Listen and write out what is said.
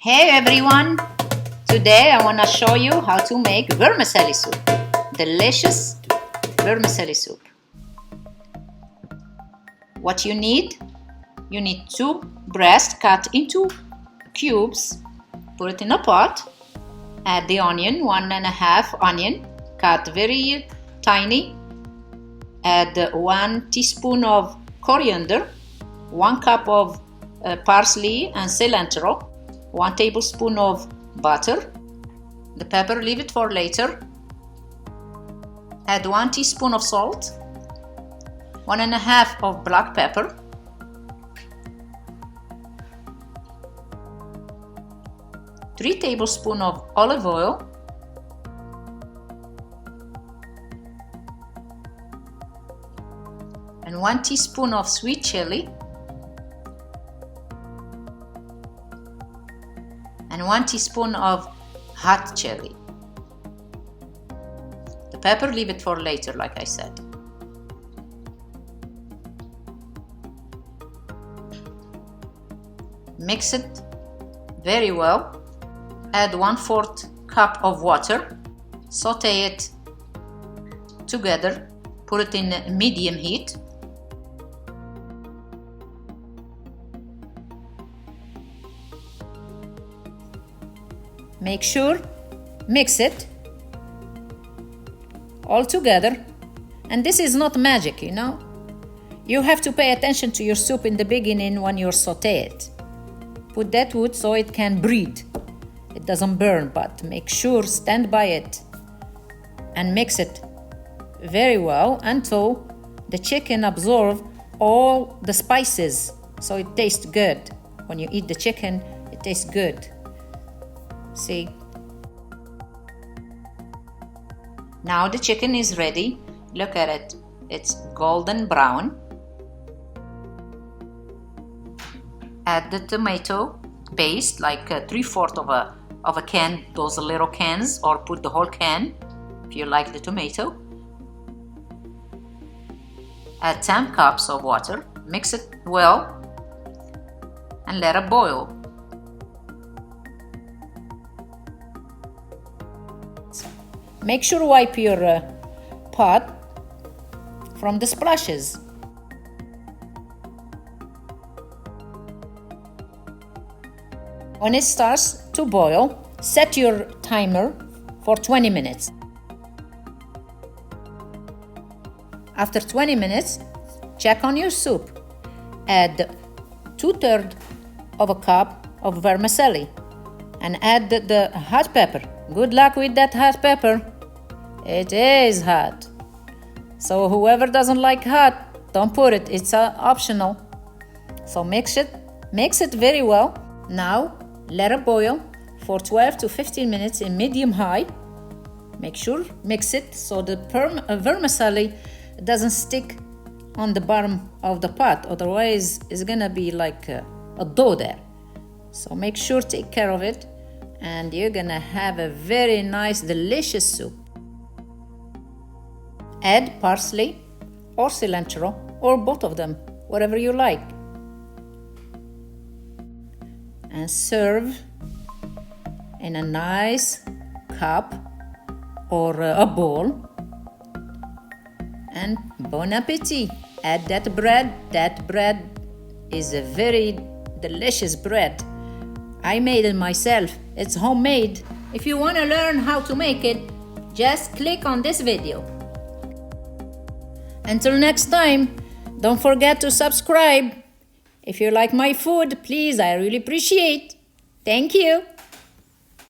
Hey everyone! Today I want to show you how to make vermicelli soup. Delicious vermicelli soup. What you need? You need 2 breasts cut into cubes. Put it in a pot. Add the onion, 1½ onion, cut very tiny. Add 1 teaspoon of coriander, 1 cup of parsley and cilantro, 1 tablespoon of butter. The pepper, leave it for later. Add 1 teaspoon of salt, 1½ of black pepper, three tablespoons of olive oil, and 1 teaspoon of sweet chili, and 1 teaspoon of hot chili. The pepper, leave it for later, like I said. Mix it very well. Add 1/4 cup of water. Saute it together. Put it in medium heat. Make sure, mix it all together. And this is not magic, you know. You have to pay attention to your soup in the beginning when you saute it. Put that wood so it can breathe. It doesn't burn, but make sure, stand by it and mix it very well until the chicken absorbs all the spices, so it tastes good. When you eat the chicken, it tastes good. See? Now the chicken is ready. Look at it. It's golden brown. Add the tomato paste, like 3/4 of a can, those little cans, or put the whole can if you like the tomato. Add 10 cups of water. Mix it well and let it boil. Make sure wipe your pot from the splashes. When it starts to boil, set your timer for 20 minutes. After 20 minutes, check on your soup. Add 2/3 of a cup of vermicelli and add the hot pepper. Good luck with that hot pepper. It is hot. So whoever doesn't like hot, don't put it. It's optional. So mix it very well. Now let it boil for 12 to 15 minutes in medium high. Make sure, mix it so the vermicelli doesn't stick on the bottom of the pot. Otherwise, it's gonna be like a dough there. So make sure, take care of it, and you're gonna have a very nice, delicious soup. Add parsley or cilantro, or both of them, whatever you like. And serve in a nice cup or a bowl. And bon appetit. Add that bread. That bread is a very delicious bread. I made it myself. It's homemade. If you want to learn how to make it, just click on this video. Until next time, don't forget to subscribe. If you like my food, please, I really appreciate. Thank you.